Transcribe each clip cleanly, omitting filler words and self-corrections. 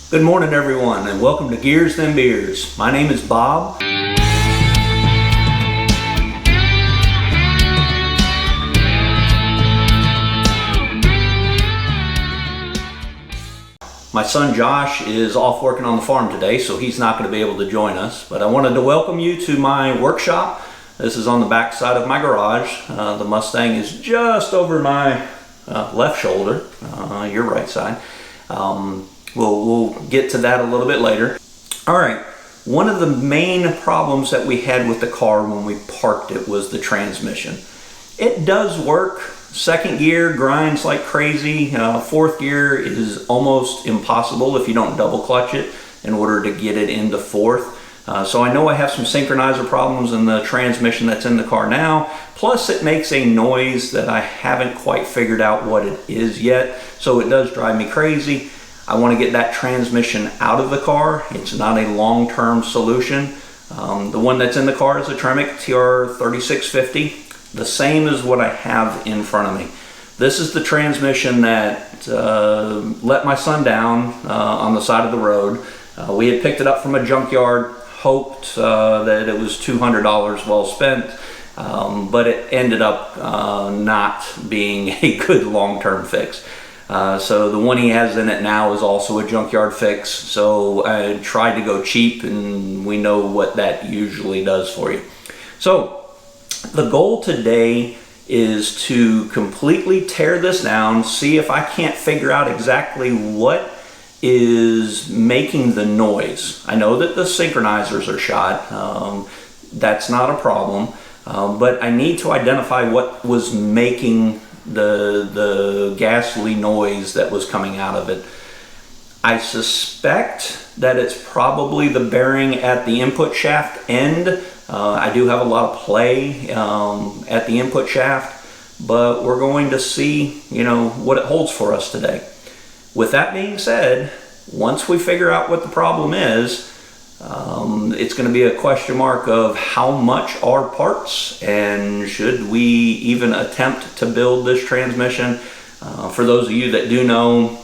Good morning everyone, and welcome to Gears Then Beers. My name is Bob. My son Josh is off working on the farm today, so he's not going to be able to join us. But I wanted to welcome you to my workshop. This is on the back side of my garage. The Mustang is just over my left shoulder, your right side. We'll get to that a little bit later. All right, one of the main problems that we had with the car when we parked it was the transmission. It does work. Second gear grinds like crazy. Fourth gear is almost impossible if you don't double clutch it in order to get it into fourth. So I know I have some synchronizer problems in the transmission that's in the car now. Plus it makes a noise that I haven't quite figured out what it is yet. So it does drive me crazy. I want to get that transmission out of the car. It's not a long-term solution. The one that's in the car is a TREMEC TR3650, the same as what I have in front of me. This is the transmission that let my son down on the side of the road. We had picked it up from a junkyard, hoped that it was $200 well spent, but it ended up not being a good long-term fix. So the one he has in it now is also a junkyard fix. So I tried to go cheap, and we know what that usually does for you. So the goal today is to completely tear this down, see if I can't figure out exactly what is making the noise. I know that the synchronizers are shot. That's not a problem, but I need to identify what was making the ghastly noise that was coming out of it. I suspect that it's probably the bearing at the input shaft end. I do have a lot of play at the input shaft, but we're going to see, what it holds for us today. With that being said, once we figure out what the problem is, it's going to be a question mark of how much are parts, and should we even attempt to build this transmission. For those of you that do know,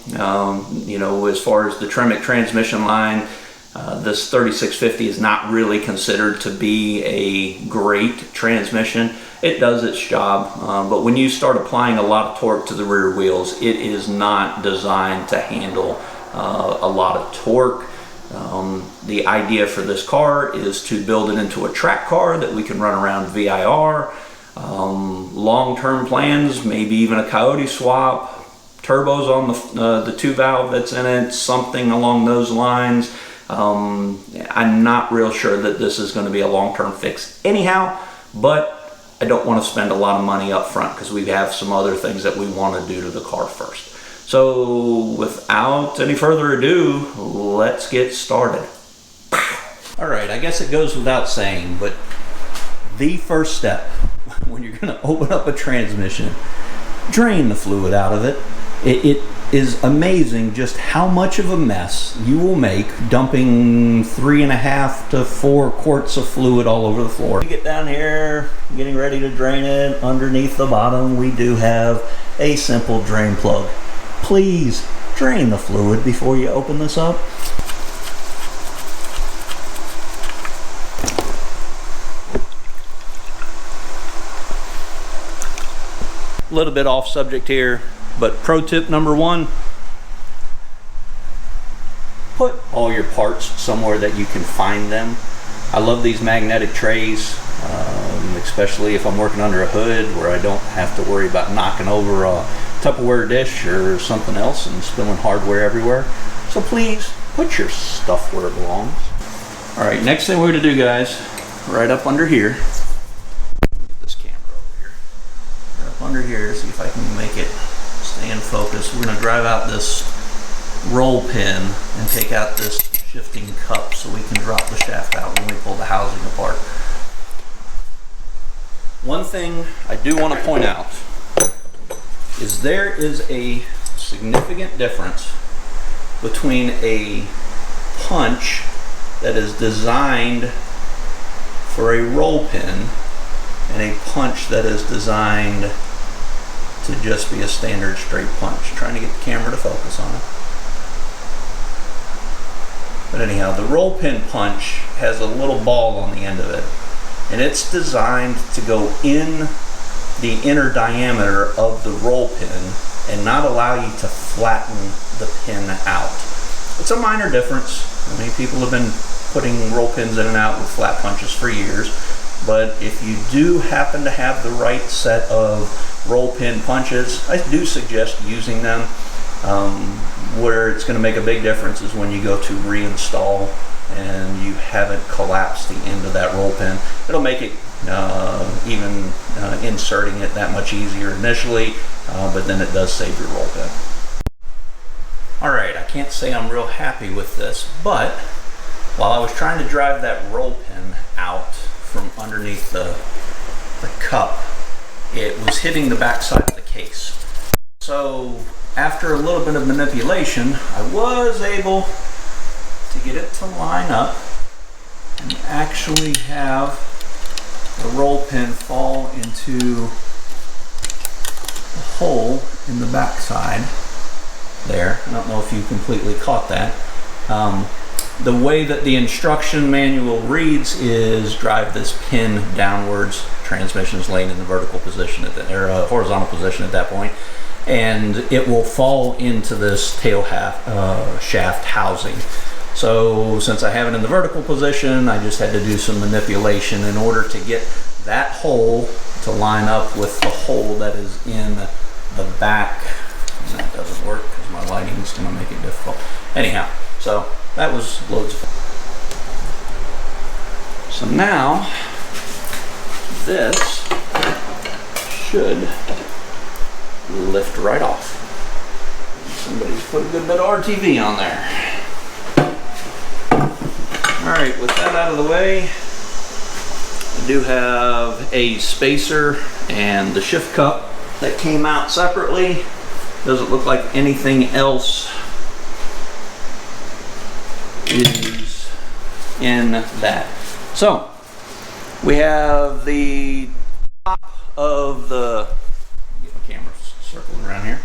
as far as the TREMEC transmission line, this 3650 is not really considered to be a great transmission. It does its job, but when you start applying a lot of torque to the rear wheels, it is not designed to handle a lot of torque. The idea for this car is to build it into a track car that we can run around VIR. Long-term plans, maybe even a Coyote swap, turbos on the 2-valve that's in it, something along those lines. I'm not real sure that this is going to be a long-term fix anyhow, but I don't want to spend a lot of money up front because we have some other things that we want to do to the car first. So without any further ado, let's get started. All right, I guess it goes without saying, but the first step when you're going to open up a transmission, drain the fluid out of it. It is amazing just how much of a mess you will make dumping 3.5 to 4 quarts of fluid all over the floor. You get down here, getting ready to drain it. Underneath the bottom, we do have a simple drain plug. Please drain the fluid before you open this up. A little bit off subject here, but pro tip number 1, put all your parts somewhere that you can find them. I love these magnetic trays, especially if I'm working under a hood where I don't have to worry about knocking over a Tupperware dish or something else and spilling hardware everywhere. So please put your stuff where it belongs. All right, next thing we're going to do, guys, right up under here. Get this camera over here. Right up under here, see if I can make it stay in focus. We're going to drive out this roll pin and take out this shifting cup so we can drop the shaft out when we pull the housing apart. One thing I do want to point out is there is a significant difference between a punch that is designed for a roll pin and a punch that is designed to just be a standard straight punch. Trying to get the camera to focus on it. But anyhow, the roll pin punch has a little ball on the end of it, and it's designed to go in the inner diameter of the roll pin and not allow you to flatten the pin out. It's a minor difference. Many people have been putting roll pins in and out with flat punches for years, but if you do happen to have the right set of roll pin punches, I do suggest using them. Where it's going to make a big difference is when you go to reinstall and you haven't collapsed the end of that roll pin. It'll make it even inserting it that much easier initially, but then it does save your roll pin. Alright, I can't say I'm real happy with this, but while I was trying to drive that roll pin out from underneath the cup, it was hitting the back side of the case. So after a little bit of manipulation, I was able to get it to line up and actually have the roll pin fall into a hole in the back side there. I don't know if you completely caught that. The way that the instruction manual reads is drive this pin downwards. Transmission is laying in the vertical position at the, or horizontal position at that point, and it will fall into this tail shaft housing. So since I have it in the vertical position, I just had to do some manipulation in order to get that hole to line up with the hole that is in the back. And that doesn't work because my lighting is going to make it difficult. Anyhow, so that was loads of fun. So now this should lift right off. Somebody's put a good bit of RTV on there. Alright, with that out of the way, I do have a spacer and the shift cup that came out separately. Doesn't look like anything else is in that. So we have the top of the, get my camera circling around here.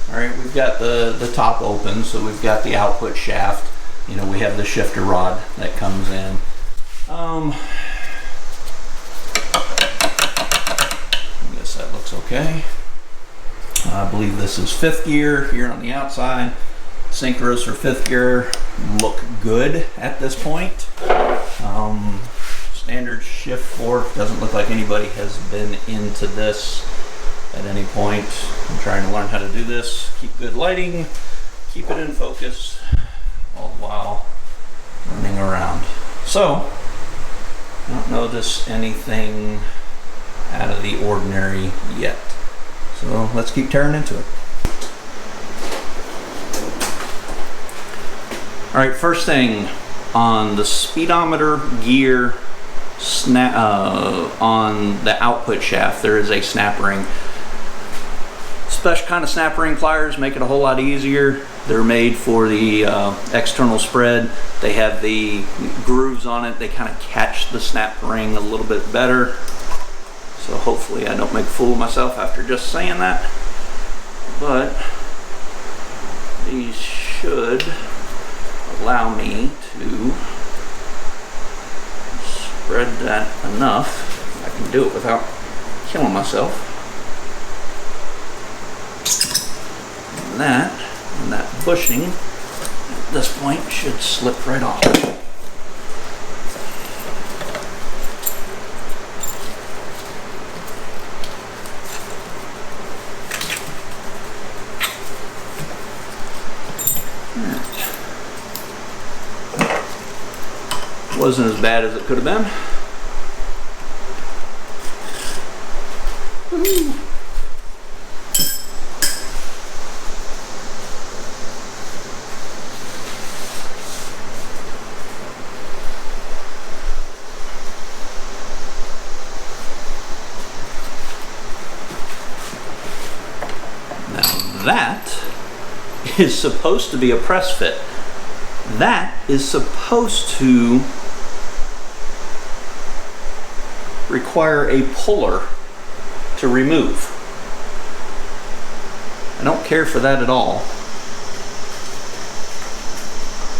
All right, we've got the top open, so we've got the output shaft. You know, we have the shifter rod that comes in. I guess that looks okay. I believe this is 5th gear here on the outside. Synchros or 5th gear look good at this point. Standard shift fork, doesn't look like anybody has been into this at any point. I'm trying to learn how to do this. Keep good lighting, keep it in focus, all the while running around. So, I don't notice anything out of the ordinary yet. So let's keep tearing into it. All right, first thing on the speedometer gear on the output shaft, there is a snap ring. Special kind of snap ring pliers make it a whole lot easier. They're made for the external spread. They have the grooves on it. They kind of catch the snap ring a little bit better. So hopefully I don't make a fool of myself after just saying that. But these should allow me to spread that enough. I can do it without killing myself. And that bushing at this point should slip right off. Wasn't as bad as it could have been. Woo-hoo. Now that is supposed to be a press fit. That is supposed to require a puller to remove. I don't care for that at all.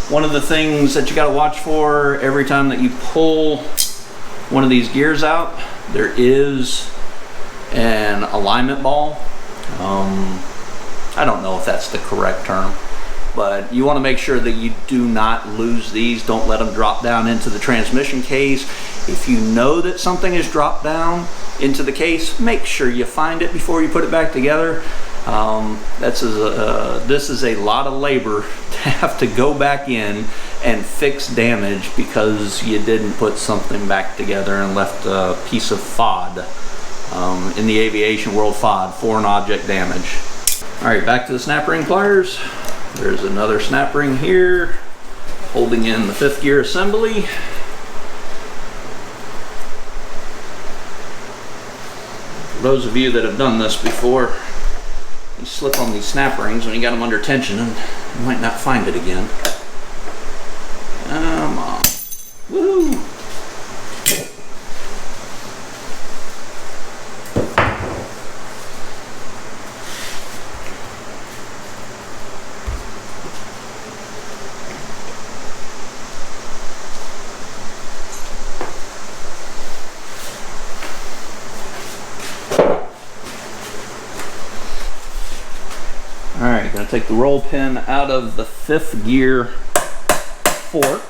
One of the things that you got to watch for every time that you pull one of these gears out, there is an alignment ball. I don't know if that's the correct term, but you want to make sure that you do not lose these. Don't let them drop down into the transmission case. If you know that something is dropped down into the case, make sure you find it before you put it back together. This is a lot of labor to have to go back in and fix damage because you didn't put something back together and left a piece of FOD. In the aviation world, FOD, foreign object damage. All right, back to the snap ring pliers. There's another snap ring here, holding in the 5th gear assembly. For those of you that have done this before, you slip on these snap rings when you got them under tension and you might not find it again. Come on. Woohoo! Alright, going to take the roll pin out of the 5th gear fork.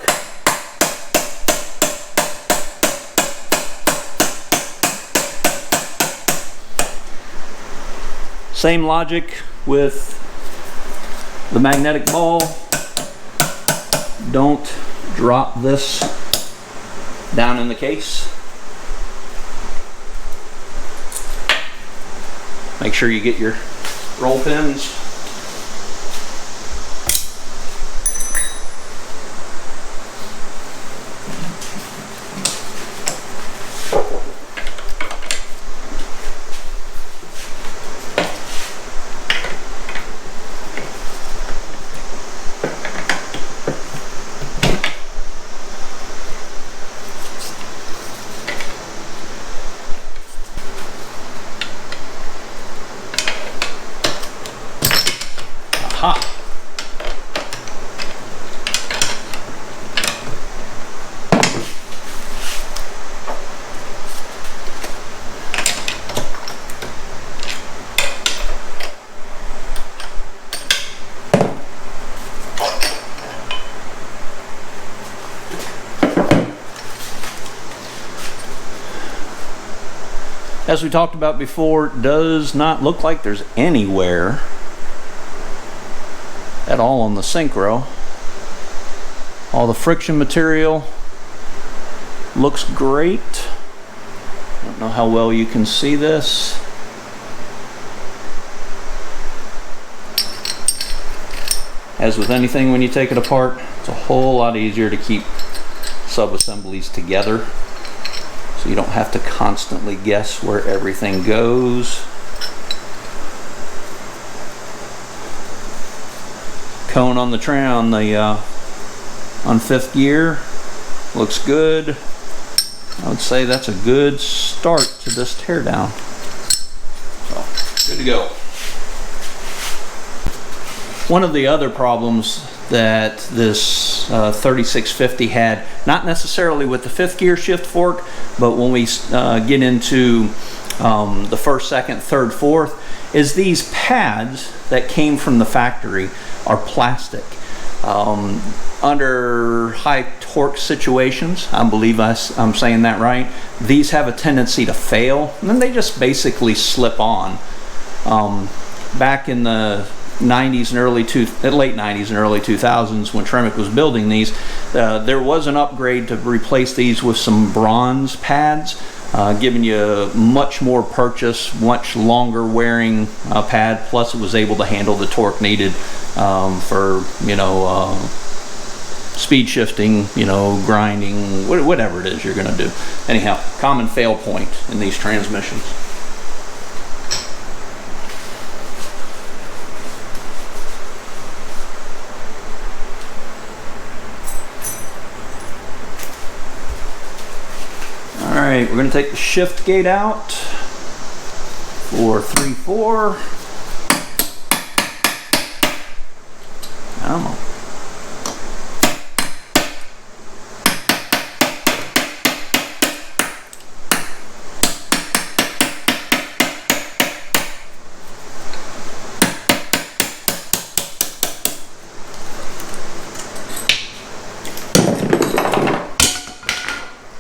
Same logic with the magnetic ball. Don't drop this down in the case. Make sure you get your roll pins. Aha! As we talked about before, does not look like there's anywhere at all on the synchro. All the friction material looks great. I don't know how well you can see this. As with anything, when you take it apart, it's a whole lot easier to keep sub-assemblies together, so you don't have to constantly guess where everything goes. Cone on the on 5th gear looks good. I would say that's a good start to this teardown. So, good to go. One of the other problems that this 3650 had, not necessarily with the 5th gear shift fork, but when we get into the 1st, 2nd, 3rd, 4th, is these pads that came from the factory are plastic. Under high torque situations, I believe I'm saying that right, these have a tendency to fail, and then they just basically slip on. Back in the 90s and late 90s and early 2000s, when TREMEC was building these, there was an upgrade to replace these with some bronze pads, giving you much more purchase, much longer wearing pad, plus it was able to handle the torque needed for, speed shifting, grinding, whatever it is you're going to do. Anyhow, common fail point in these transmissions. Alright, we're going to take the shift gate out for 3/4. Come on.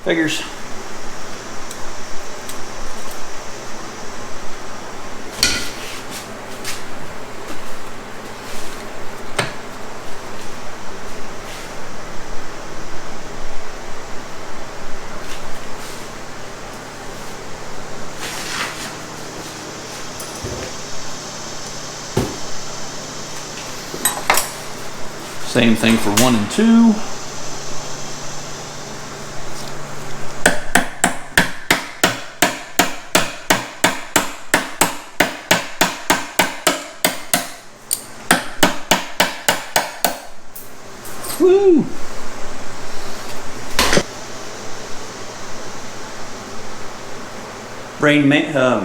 Figures. Same thing for 1 and 2. Woo!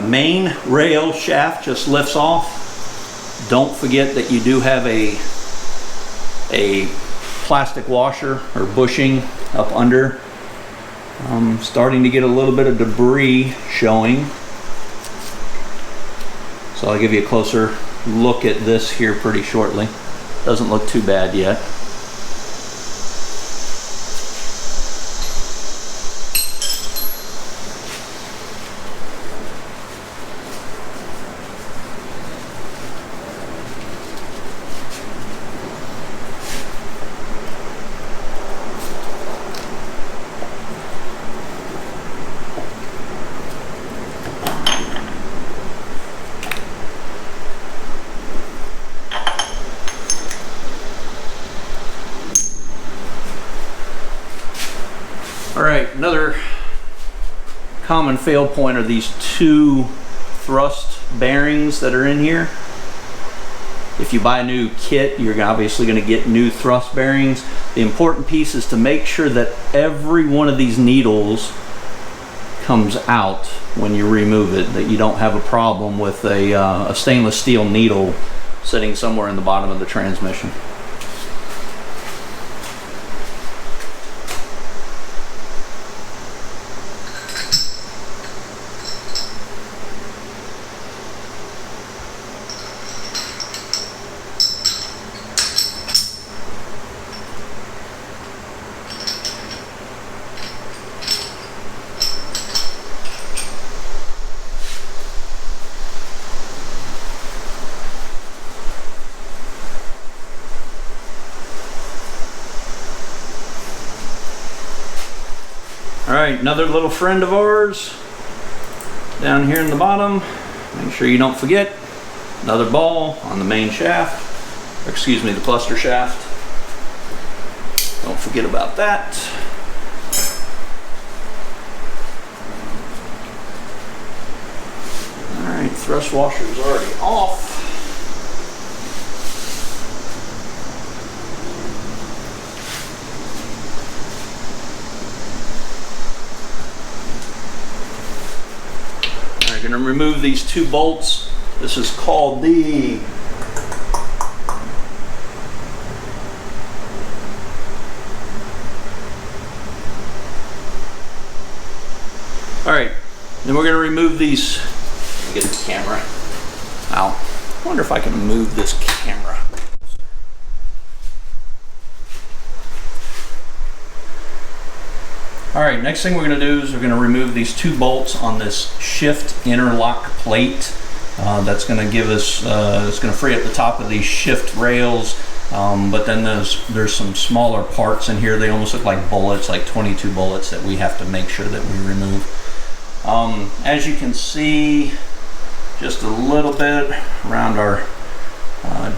Main rail shaft just lifts off. Don't forget that you do have a plastic washer or bushing up under. Starting to get a little bit of debris showing. So I'll give you a closer look at this here pretty shortly. Doesn't look too bad yet. Alright, another common fail point are these 2 thrust bearings that are in here. If you buy a new kit, you're obviously going to get new thrust bearings. The important piece is to make sure that every one of these needles comes out when you remove it, that you don't have a problem with a stainless steel needle sitting somewhere in the bottom of the transmission. Alright, another little friend of ours down here in the bottom. Make sure you don't forget another ball on the main shaft, or excuse me, the cluster shaft. Don't forget about that. Alright, thrust washer is already off. Going to remove these 2 bolts. This is called the Alright, then we're going to remove these. Let me get the camera out. I wonder if I can move this camera. Alright, next thing we're going to do is we're going to remove these 2 bolts on this shift interlock plate. That's going to give us, it's going to free up the top of these shift rails, but then there's some smaller parts in here. They almost look like bullets, like 22 bullets that we have to make sure that we remove. As you can see, just a little bit around our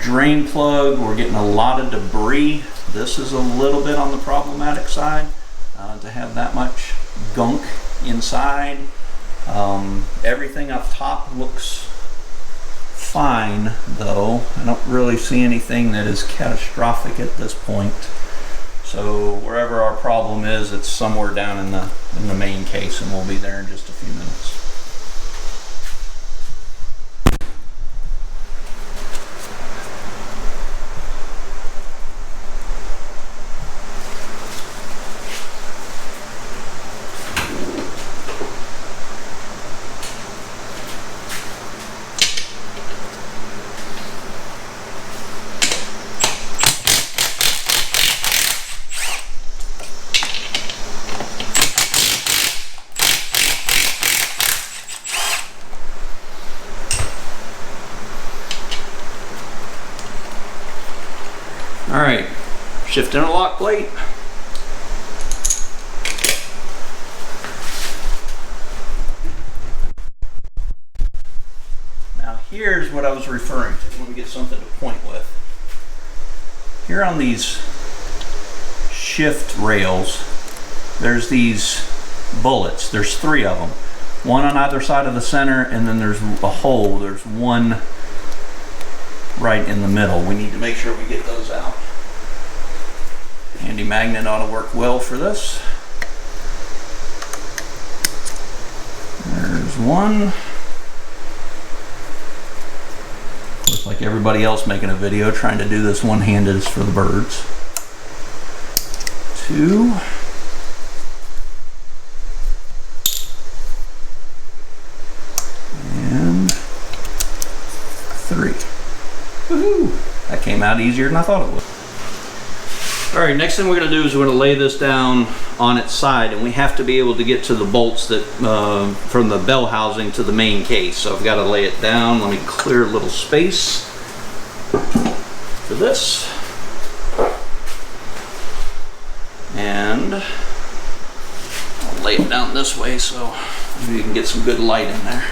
drain plug, we're getting a lot of debris. This is a little bit on the problematic side. To have that much gunk inside. Everything up top looks fine though. I don't really see anything that is catastrophic at this point. So wherever our problem is, it's somewhere down in the main case, and we'll be there in just a few minutes. Shift interlock plate. Now here's what I was referring to. Let me get something to point with. Here on these shift rails, there's these bullets. There's 3 of them. One on either side of the center, and then there's a hole. There's one right in the middle. We need to make sure we get those out. Handy magnet ought to work well for this. There's one. Of course, like everybody else making a video, trying to do this one-handed is for the birds. 2. And 3. Woohoo! That came out easier than I thought it would. Alright, next thing we're going to do is we're going to lay this down on its side, and we have to be able to get to the bolts that from the bell housing to the main case. So I've got to lay it down. Let me clear a little space for this. And I'll lay it down this way so you can get some good light in there.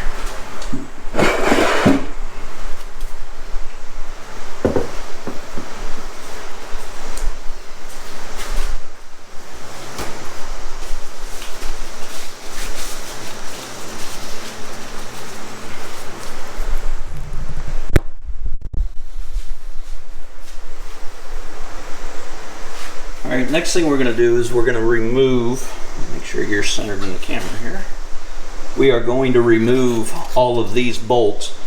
Alright, next thing we're going to do is we're going to remove, make sure you're centered in the camera here. We are going to remove all of these bolts.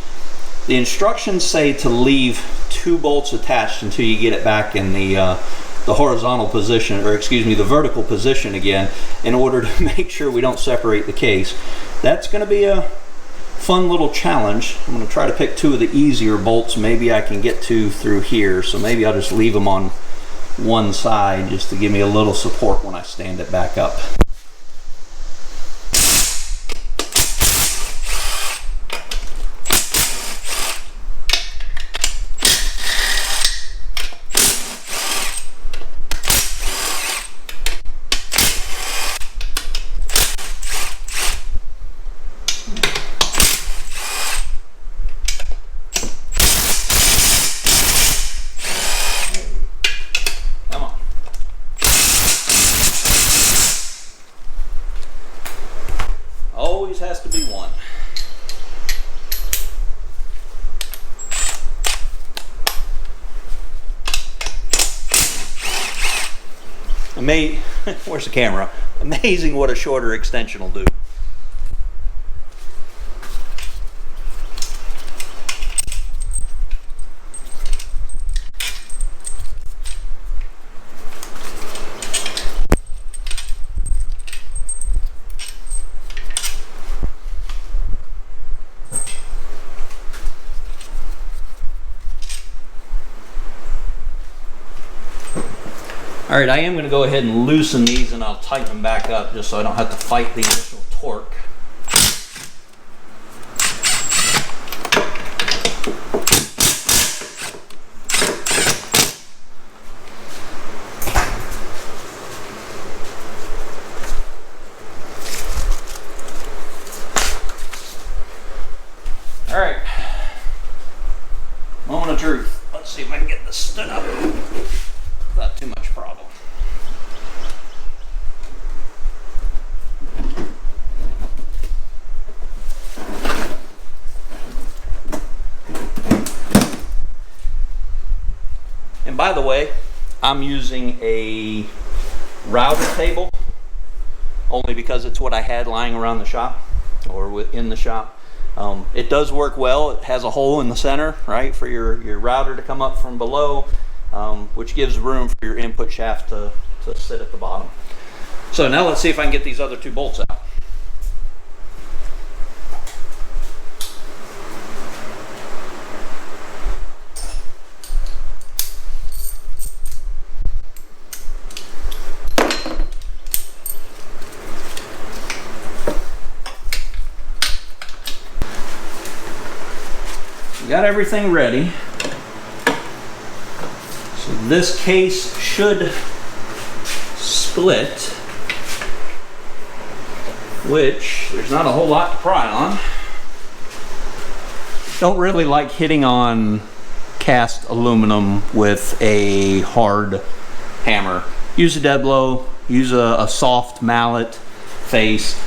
The instructions say to leave 2 bolts attached until you get it back in the horizontal position, or excuse me, the vertical position again, in order to make sure we don't separate the case. That's going to be a fun little challenge. I'm going to try to pick 2 of the easier bolts maybe I can get to through here, so maybe I'll just leave them on one side just to give me a little support when I stand it back up. Always has to be one. Where's the camera? Amazing what a shorter extension will do. Alright, I am going to go ahead and loosen these, and I'll tighten them back up just so I don't have to fight the initial torque. Alright, moment of truth. Let's see if I can get this stood up without too much problem. And by the way, I'm using a router table only because it's what I had lying around the shop or within the shop. It does work well. It has a hole in the center, right, for your router to come up from below, which gives room for your input shaft to sit at the bottom. So now let's see if I can get these other 2 bolts out. Got everything ready. So This case should split, which there's not a whole lot to pry on. Don't really like hitting on cast aluminum with a hard hammer. Use a dead blow, use a soft mallet face,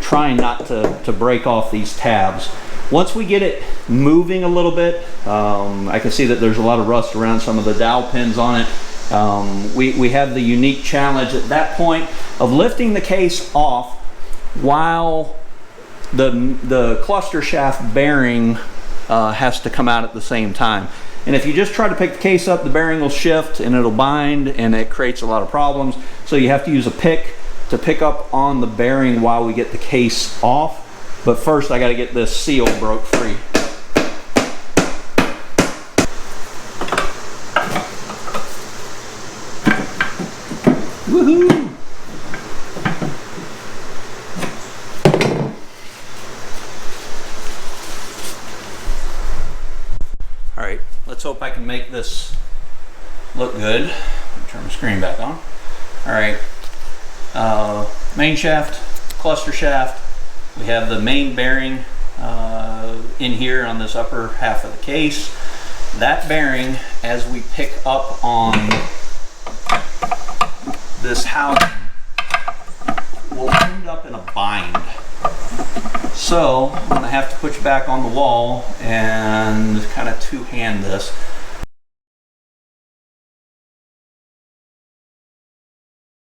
trying not to break off these tabs. Once we get it moving a little bit, I can see that there's a lot of rust around some of the dowel pins on it. We have the unique challenge at that point of lifting the case off while the cluster shaft bearing has to come out at the same time. And if you just try to pick the case up, the bearing will shift and it'll bind, and it creates a lot of problems. So you have to use a pick to pick up on the bearing while we get the case off. But first I got to get this seal broke free. Woohoo! All right, let's hope I can make this look good. Turn the screen back on. All right, main shaft, cluster shaft. We have the main bearing in here on this upper half of the case. That bearing, as we pick up on this housing, will end up in a bind. So I'm going to have to put you back on the wall and kind of two-hand this.